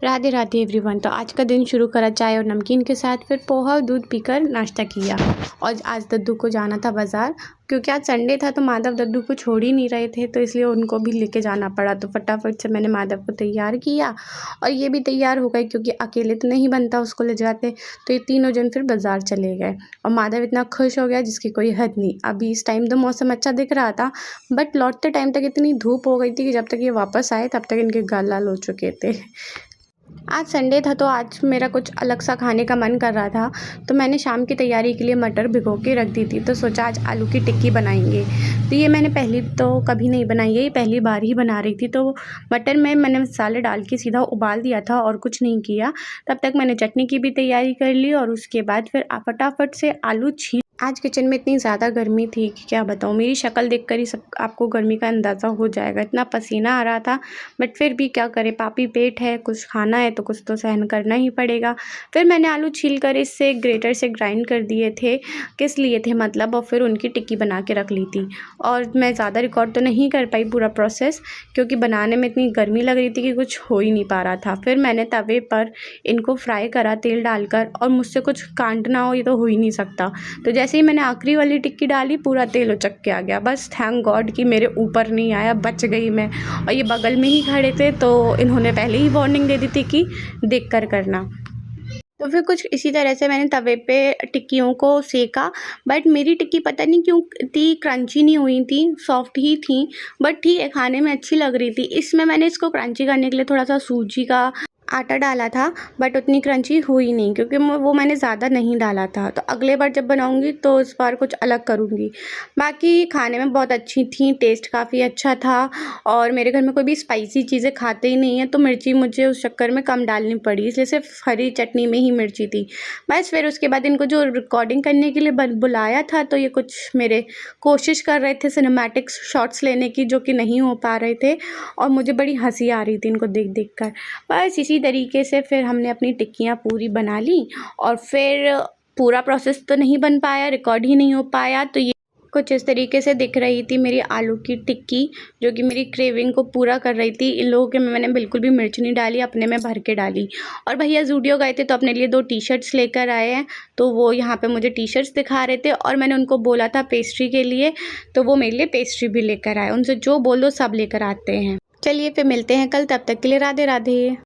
Radhe Radhe everyone. तो आज का दिन शुरू करा चाय और नमकीन के साथ, फिर पोहा और दूध पीकर नाश्ता किया। और आज दद्दू को जाना था बाज़ार, क्योंकि आज संडे था तो माधव दद्दू को छोड़ ही नहीं रहे थे, तो इसलिए उनको भी लेके जाना पड़ा। तो फटाफट से मैंने माधव को तैयार किया और ये भी तैयार हो गए, क्योंकि अकेले तो नहीं बनता उसको ले जाते। तो ये तीनों जन फिर बाज़ार चले गए और माधव इतना खुश हो गया जिसकी कोई हद नहीं। अभी इस टाइम तो मौसम अच्छा दिख रहा था, बट लौटते टाइम तक इतनी धूप हो गई थी कि जब तक ये वापस आए तब तक इनके गाल लाल हो चुके थे। आज संडे था तो आज मेरा कुछ अलग सा खाने का मन कर रहा था, तो मैंने शाम की तैयारी के लिए मटर भिगो के रख दी थी। तो सोचा आज आलू की टिक्की बनाएंगे। तो ये मैंने पहले तो कभी नहीं बनाई है, ये पहली बार ही बना रही थी। तो मटर में मैंने मसाले डाल के सीधा उबाल दिया था और कुछ नहीं किया। तब तक मैंने चटनी की भी तैयारी कर ली और उसके बाद फिर फटाफट से आलू छील। आज किचन में इतनी ज़्यादा गर्मी थी कि क्या बताऊँ, मेरी शक्ल देखकर ही सब आपको गर्मी का अंदाज़ा हो जाएगा। इतना पसीना आ रहा था, बट फिर भी क्या करें, पापी पेट है, कुछ खाना है तो कुछ तो सहन करना ही पड़ेगा। फिर मैंने आलू छील कर इससे ग्रेटर से ग्राइंड कर दिए थे, किस लिए थे मतलब, और फिर उनकी टिक्की बना के रख ली थी। और मैं ज़्यादा रिकॉर्ड तो नहीं कर पाई पूरा प्रोसेस, क्योंकि बनाने में इतनी गर्मी लग रही थी कि कुछ हो ही नहीं पा रहा था। फिर मैंने तवे पर इनको फ्राई करा तेल डालकर, और मुझसे कुछ कांटना हो ये तो हो ही नहीं सकता। तो जैसे ही मैंने आखिरी वाली टिक्की डाली, पूरा तेल उचक के आ गया। बस थैंक गॉड कि मेरे ऊपर नहीं आया, बच गई मैं। और ये बगल में ही खड़े थे, तो इन्होंने पहले ही वार्निंग दे दी थी कि देख कर करना। तो फिर कुछ इसी तरह से मैंने तवे पे टिक्कियों को सेका, बट मेरी टिक्की पता नहीं क्यों इतनी क्रंची नहीं हुई थी, सॉफ्ट ही थी, बट ठीक है, खाने में अच्छी लग रही थी। इसमें मैंने इसको क्रंची करने के लिए थोड़ा सा सूजी का आटा डाला था, बट उतनी क्रंची हुई नहीं, क्योंकि वो मैंने ज़्यादा नहीं डाला था। तो अगले बार जब बनाऊंगी तो इस बार कुछ अलग करूंगी। बाकी खाने में बहुत अच्छी थी, टेस्ट काफ़ी अच्छा था। और मेरे घर में कोई भी स्पाइसी चीज़ें खाते ही नहीं है, तो मिर्ची मुझे उस चक्कर में कम डालनी पड़ी, इसलिए सिर्फ हरी चटनी में ही मिर्ची थी बस। फिर उसके बाद इनको जो रिकॉर्डिंग करने के लिए बुलाया था, तो ये कुछ मेरे कोशिश कर रहे थे सिनेमैटिक शॉट्स लेने की, जो कि नहीं हो पा रहे थे, और मुझे बड़ी हंसी आ रही थी इनको देख देख कर। बस इसी तरीके से फिर हमने अपनी टिक्कियाँ पूरी बना ली। और फिर पूरा प्रोसेस तो नहीं बन पाया, रिकॉर्ड ही नहीं हो पाया। तो ये कुछ इस तरीके से दिख रही थी मेरी आलू की टिक्की, जो कि मेरी क्रेविंग को पूरा कर रही थी। इन लोगों के में मैंने बिल्कुल भी मिर्च नहीं डाली, अपने में भर के डाली। और भैया ज़ूडियो गए थे तो अपने लिए 2 टी-शर्ट्स लेकर आए हैं, तो वो यहाँ पे मुझे टी-शर्ट्स दिखा रहे थे, और मैंने उनको बोला था पेस्ट्री के लिए, तो वो मेरे लिए पेस्ट्री भी लेकर आए। उनसे जो बोलो सब लेकर आते हैं। चलिए फिर मिलते हैं कल, तब तक के लिए राधे राधे।